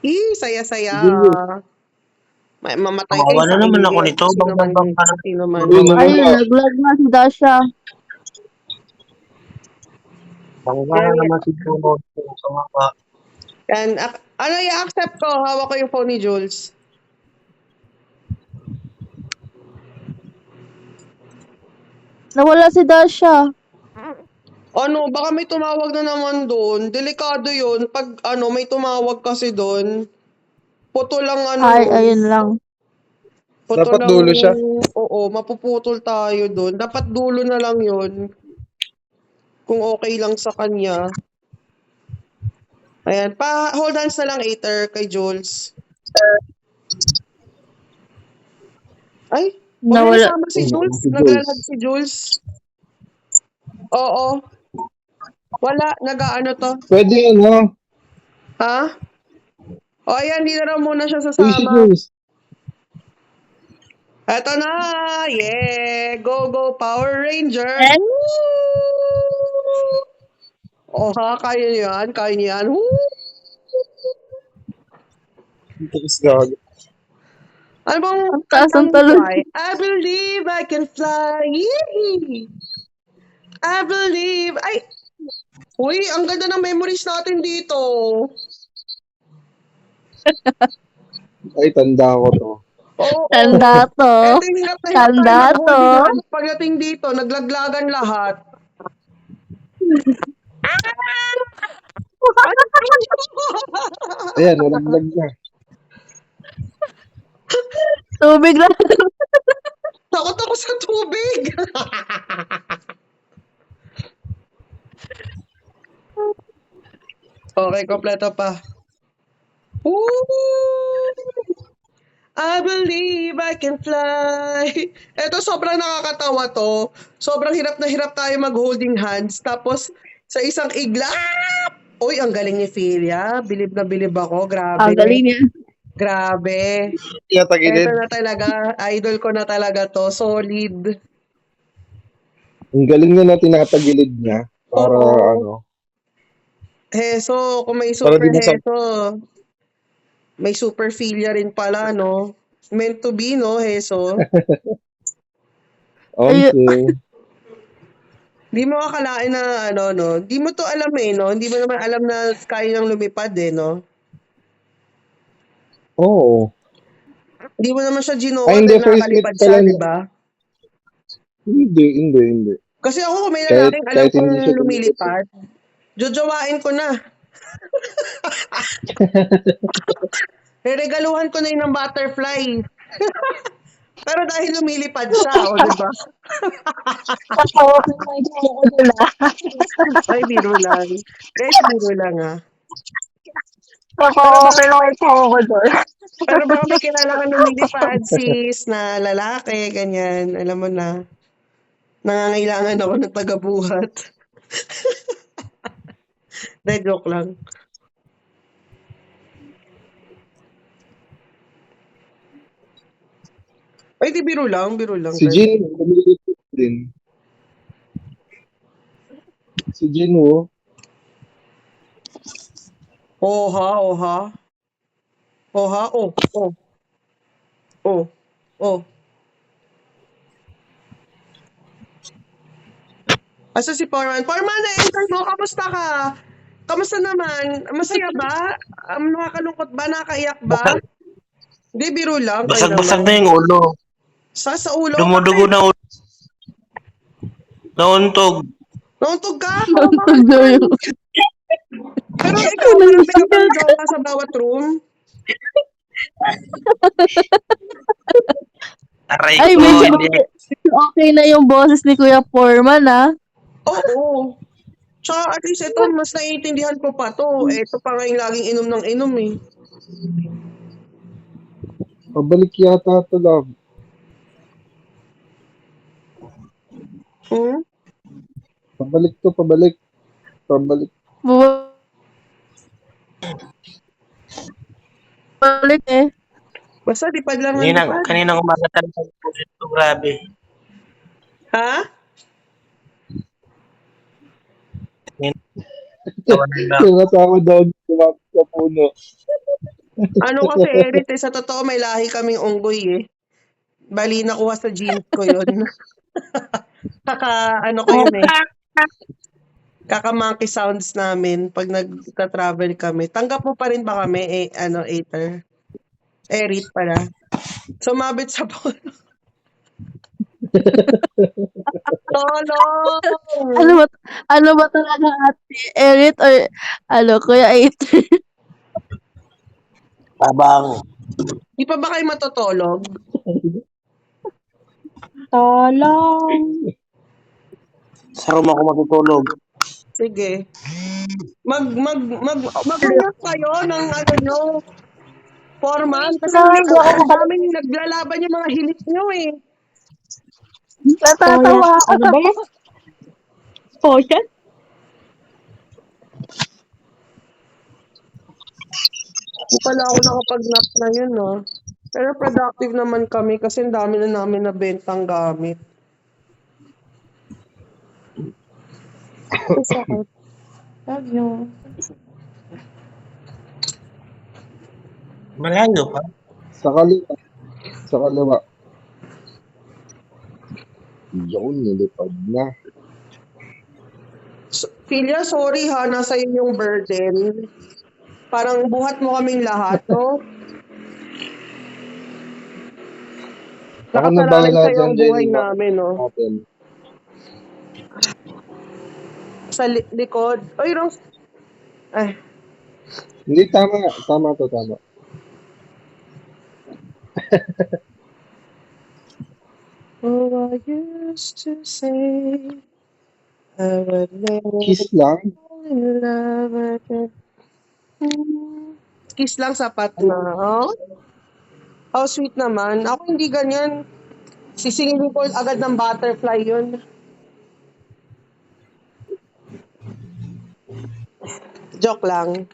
Saya-saya. Sige, Will. Mamatay kayo Kawawa na sa naman ako inyo. nito. Sino man, Bang ka na. sino man Uy, mga... nawala. Ay, naglag na si Dasha. Bangga na naman si Puno. Kawawa. And, ano i-accept ko? Hawak ko yung phone ni Jules. Nawala si Dasha. Ano, baka may tumawag na naman doon. Delikado yun. Pag ano, may tumawag kasi doon. Putol lang ano Ay, yun. ayun lang. Putol Dapat lang, dulo siya. oo, mapuputol tayo doon. Dapat dulo na lang yun. Kung okay lang sa kanya. Ayan, hold hands na lang, Aether, kay Jules. Ay, huwag na Nawala. nasama si Jules. Si Naglalag Jules. si Jules. Oo. Wala, nag-ano to. Pwede ano? Ha? O ayan, di na raw muna siya Uy, si sasama. Jules. Eto na! Yeah! Go, go, Power Ranger! Eh? Woo! Oh ha, kaya niyo yan, kaya niyo yan. Woo! Tapos gag. Ano bang Ang taas kantang ng talon. fly? I believe I can fly. Yee! I believe. Ay! Uy, ang ganda ng memories natin dito. Ay, tanda ko to. Oo. Tanda to. Eto yung hirap na hirap tayo Tanda to. mag-holding hands. Pagdating dito, naglaglagan lahat. Ano to? Ayan, nalaglag na. Tubig lang. Takot ako sa tubig. Okay, kompleto pa. Woo! I believe I can fly. Eto, sobrang nakakatawa to. Sobrang hirap na hirap tayo mag-holding hands. Tapos, sa isang iglap, uy, ang galing ni Philia. Bilib na bilib ako. Grabe. Ang galing niya. Grabe. Kaya Eto tagilid. na talaga. Idol ko na talaga to. Solid. Ang galing niya na tinatagilid niya. Para Oo. ano. Heso, kung may Para super di masam... Heso, may super Philia rin pala, no? Meant to be, no, Heso? Okay. Di mo akalain na ano, no? Di mo to alam eh, no? Hindi mo naman alam na kaya niyang lumipad eh, no? Oo. Hindi mo naman siya Ay, ginawa hindi. dahil First meet nakakalipad pa siya, lang. di ba? Hindi. Kasi ako, kung may Kahit, lalaking alam kahit kong hindi siya tumilip. lumilipad, jojowain ko na. Reregaluhan ko na yun ng butterfly. Pero dahil lumilipad siya, o di ba? Ay, biro lang. Guys, biro lang ah. Pero baka may kilala ka lumilipad, sis, na lalaki, ganyan. Alam mo na, nangangailangan ako ng tagabuhat. De, joke lang. Ay, di biro lang, Si guys. Jin, tumilip din. Si Jin Woo. Oha, oha. Oha, oh. Asa si Parman? Parman, na-enter mo, kamusta ka? Kamusta naman? Masaya ba? Nakakalungkot ba? Nakaiyak ba? Basag, Hindi, biro lang. Kayo basag-basag naman. na yung ulo. Sa ulo? Dumudugo Bakit? na ulo. Nauntog. Nauntog ka? Ang Bakit tundo naman? yung... Pero ikaw, marami ka bang jowa sa bawat room? Aray Ay, ko, medyo hindi. okay na yung boses ni Kuya Foreman, ah. Oo. Tsaka at least ito, mas naiintindihan ko pa to. Ito pa nga yung laging inom ng inom eh. Pabalik yata ito, love. Hmm? Pabalik to, pabalik. Pabalik. Balik eh. Basta lipad lang ang lipad. Kanina umaga talaga ito, grabe. Ha? Tawanan na. Yung asawa daw, lumapit sa puno. Ano kasi, Erit, sa totoo may lahi kaming unggoy eh. Bali, nakuha sa genes ko yun. Ano ko yun eh. Kaka-monkey sounds namin pag nagta-travel kami. Tanggap mo pa rin ba kami, Aether? Erit pala. Sumabit sa Ano Tolong! ba, ano ba talaga ate? Erit or Kuya Aether? Tabang. Di pa ba kayo matutulog? Tolong. Sa room ako matutulog. Sige. Mag-usap kayo ng ano nyo, foreman. Kasi Hindi ako ang daming naglalaban yung mga hilik nyo eh. natatawa Ano ba yan? Potion? Hindi pala ako nakapag-nap na yun, no? Pero productive naman kami kasi ang dami na namin nabentang gamit. Ang sakit. Love you. Malayo pa. Sa kaliwa. Sa kaliwa. Yun, nilipad na. Philia, sorry ha, nasa iyo yung burden. Parang buhat mo kaming lahat, no? Ako na Nakasalalay bahala sa'yo dyan, ang buhay Jenny. namin, no? Natin. Sa likod. Oy, Rose. Ay, Hindi, tama. Tama to, tama. oh, I used to say I would never Kiss lang. fall in love again. Kiss lang sapat na. Oh? How sweet naman. Ako hindi ganyan. Sisingilin ko agad ng butterfly yun. Joke lang.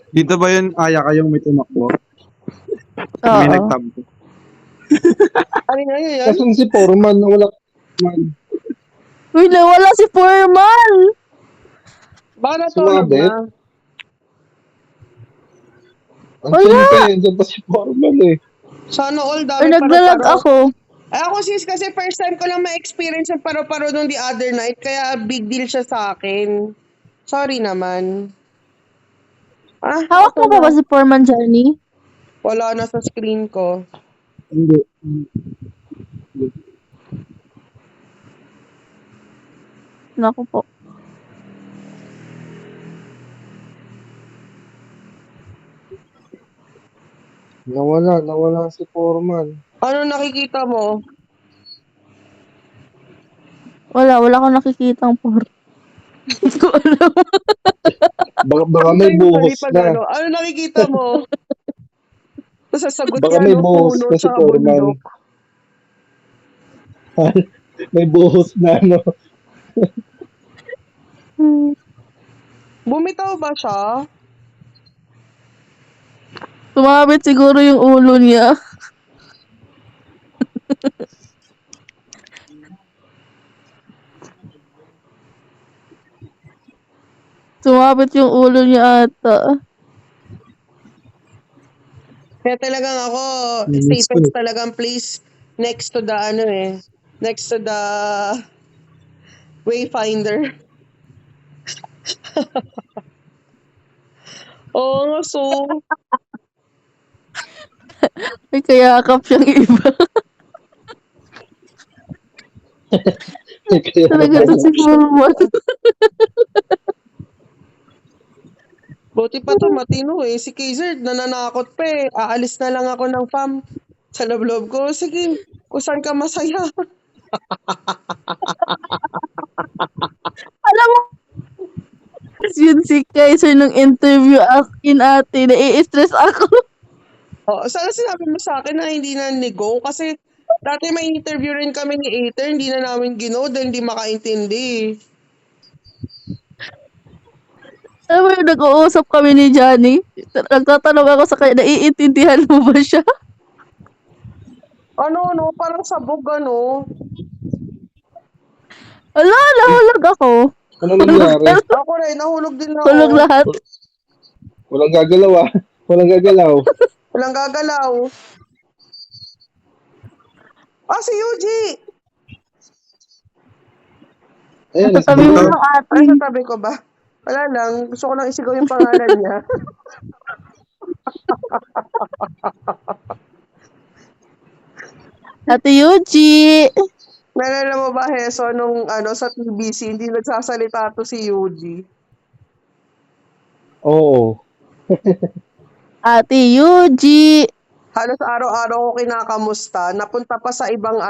Dito ba yun, Aya, kayong may tumakbo? May Oo. nagtampo. Ano nga yun? Kasan si Foreman na wala man. Uy, nawala si Foreman! Baka natulog Sumabit? na. Ang pa yun. Diyan pa si Foreman eh. Sana all Or dami naglalag paro-paro. ako. Ay, ako sis, kasi first time ko lang ma-experience yung paro-paro nung the other night, kaya big deal siya sa akin. Sorry naman. Hawak mo okay pa na. ba si Foreman, Johnny? Wala na sa screen ko. Hindi. Naku po. Nawala si Foreman. Ano nakikita mo? Wala akong nakikitang Foreman. Hindi ko alam. Baka may buhos na. Ano nakikita mo? Nasasagot Baka niya, may no? buhos Puno na si sa Foreman. bundok. May buhos na, no? Bumitaw ba siya? Tumabit siguro yung ulo niya. Tumabit yung ulo niya ata. Kaya talagang ako, Miss ko safest eh. talagang place next to the next to the Wayfinder. Oo nga, so. Ay, kayakap siyang iba. Kaya Talaga to si Foreman. Buti pa to matino eh. Si Kaiser nananakot pa eh. Aalis na lang ako ng fam. Sa loob ko, sige, kung saan ka masaya. Alam mo, yun si Kaiser nung interview akin ate, nai-stress ako. Sana sinabi mo sa akin na hindi na nego kasi dati may interview rin kami ni Aether, hindi na namin gino dahil hindi makaintindi. Alam mo yung nag-uusap kami ni Johnny? Nagtatanong ako sa kanya, naiintindihan mo ba siya? Ano, parang sabog ano. Ala, nahulog ako. Ano nangyari? Ako rin, nahulog din ako. Hulog lahat. Walang gagalaw ah. Walang gagalaw. Walang gagalaw. Si Yuji! Ayan, Nasa tabi mo ng ate. Ay, sa tabi ko ba? Wala lang. Gusto ko lang isigaw yung pangalan niya. Ate Yuji. Nalala mo ba, Heso, nung sa TBC, hindi nagsasalita to si Yuji. Oo. Ate Yuji. Halos araw-araw ko kinakamusta. Napunta pa sa ibang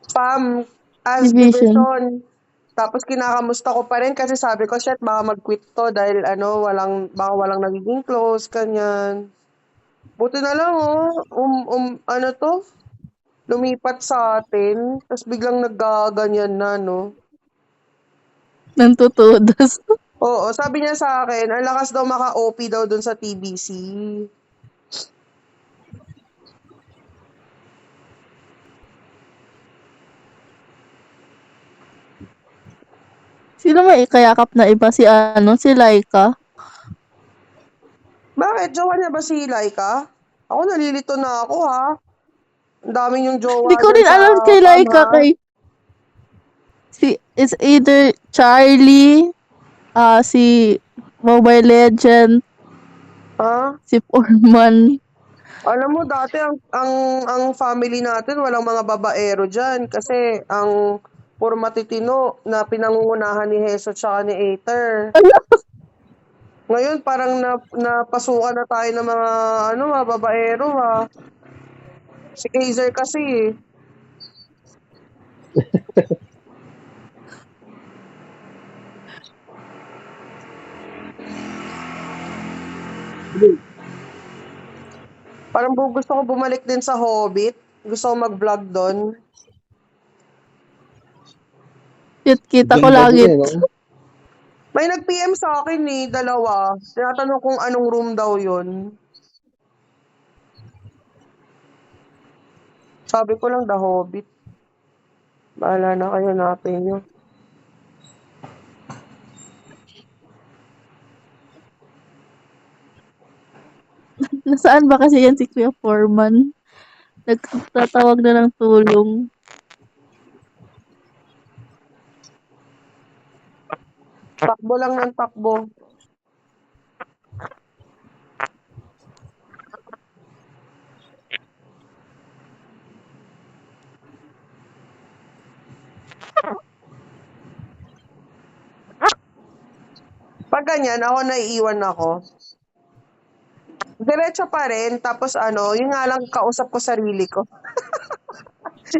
spam as Division. division. Tapos kinakamusta ko pa rin kasi sabi ko, shit, baka mag-quit to dahil baka walang nagiging close, kanyan. Buti na lang, lumipat sa atin. Tapos biglang naggaganyan na, no? Nantutudas. Oo, sabi niya sa akin, ang lakas daw maka-OP daw dun sa TBC. Sino may ikayakap na iba? Si Laika? Bakit? Jowa niya ba si Laika? Ako nalilito na ako, ha? Ang daming yung jowa Hindi ko dyan rin sa alam kay Laika ama. kay... It's either Charlie, si Mobile Legend, Ha? si Foreman. Alam mo, dati ang family natin, walang mga babaero dyan. Kasi ang puro matitino na pinangungunahan ni Heso tsaka ni Aether. Ngayon, parang napasukan na tayo ng mga babaero, ha? Si Kaiser kasi, eh. Parang gusto ko bumalik din sa Hobbit. Gusto ko mag-vlog doon. Kita ko Ganda lagi. din eh, no? May nag-PM sa akin, dalawa. Tinatanong kung anong room daw yun. Sabi ko lang, The Hobbit. Bahala na kayo, hanapin nyo. Nasaan ba kasi yan si Kuya Foreman? Nagtatawag na ng tulong. Takbo lang ng takbo. Pag ganyan, ako naiiwan ako. Diretso pa rin, tapos yun nga lang kausap ko sarili ko.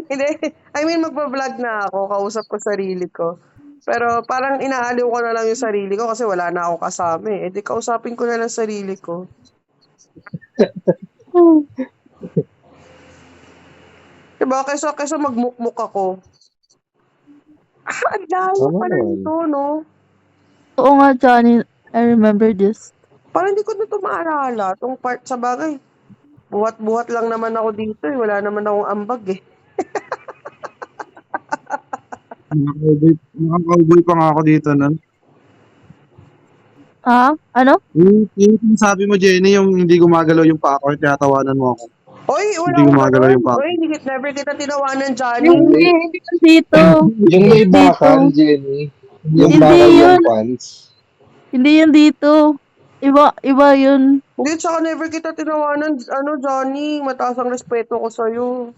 Hindi, I mean magpa-vlog na ako, kausap ko sarili ko. Pero parang inaaliw ko na lang yung sarili ko kasi wala na ako kasama eh. Di kausapin ko na lang sarili ko. Diba? Kaysa magmukmuk ako. Ang layo Tama pa naman. nito, no? Oo nga, Johnny. I remember this. Parang hindi ko na ito maalala. Itong part sa bagay. Buhat-buhat lang naman ako dito eh. Wala naman akong ambag eh. Naka-cowboy pa nga ako dito, no? Ano? Yung sabi mo, Jenny, yung hindi gumagalaw yung paa ko, tinatawanan mo ako. Hoy, wala Hindi akong gumagalaw ganun. yung paa. Hoy, never kita tinawanan, Johnny. Hindi dito. Yung may Dito. bakal, Jenny. Yung Hindi bakal yun. yung pants. Hindi yun dito. Iba yun. Hindi, tsaka never kita tinawanan, Johnny. Mataas ang respeto ko sa'yo.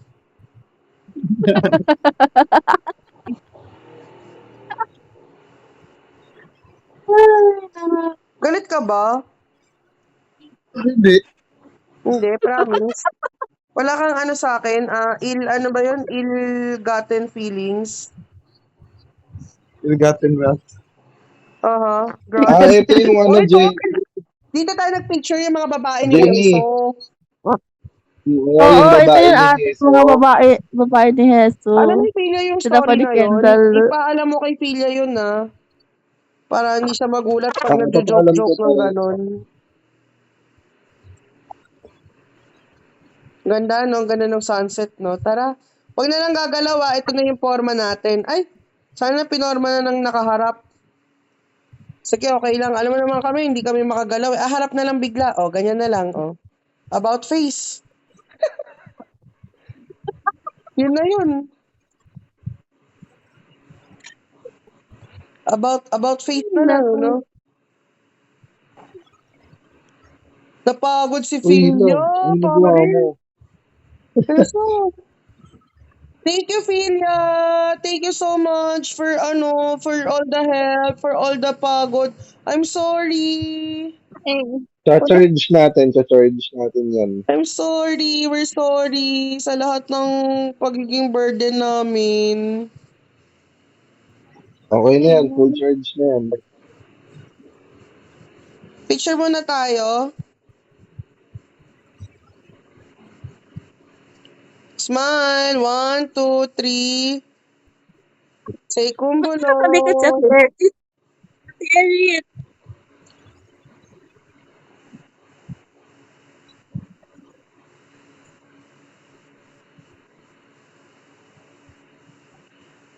Galit ka ba? Hindi. Hindi, promise. Wala kang sa akin, ano ba yun? Ill-gotten feelings. Ill-gotten wrath. Grabe. Ito yung Jenny. Dito tayo nag-picture yung mga babae ni Jenny. Heso. Yung Oo, ito babae yung ni Heso. mga babae ni Heso. Alam ni Philia yung Sila pa story ni na yun. Kendall. Ipaalam mo kay Philia yun, para hindi siya magulat pag Alam ko nagjo-joke-joke to. ng ganon. Ganda, no? Ganda ng sunset, no? Tara, Huwag na lang gagalaw, ito na yung forma natin. Ay, sana pinorma na ng nakaharap. Sige, okay lang. Alam mo naman kami, hindi kami makagalaw. Harap na lang bigla. O, ganyan na lang. O. About face. Yun na yun. About face na lang, no? Napagod si Uy, Filio. love, ano nagawa mo? Kaso, thank you, Filia. Thank you so much for all the help, for all the pagod. I'm sorry. Eh, Cha-charge natin yan. I'm sorry. We're sorry sa lahat ng pagiging burden namin. Okay na yan, full charge na yan. Picture muna tayo. Smile. 1, 2, 3. Say kumbulo. Nakadikit sa Erit.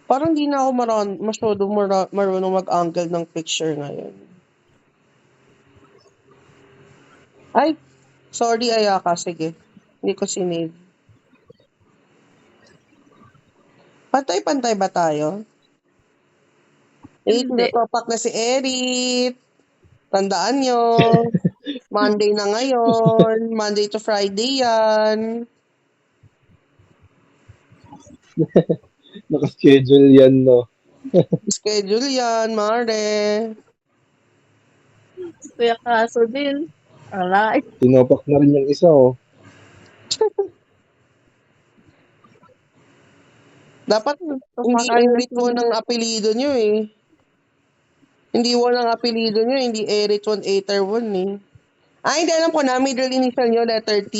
Parang di na ako masyadong marunong mag-angle ng picture ngayon. Ay, sorry Ayaka. Sige. Hindi ko sinave. Pantay-pantay ba tayo? Hindi. Tinatopak na si Erit. Tandaan nyo. Monday na ngayon. Monday to Friday yan. Naka-schedule yan, no? Schedule yan, Mare. Kuya Kaso din. Alright. Tinopak na rin yung isa, oh. Dapat hindi Erit mo ng apelido nyo eh. Hindi mo ng apelido nyo, hindi Erit 1, Aether 1 eh. Ay, hindi alam ko na, middle initial nyo, letter T.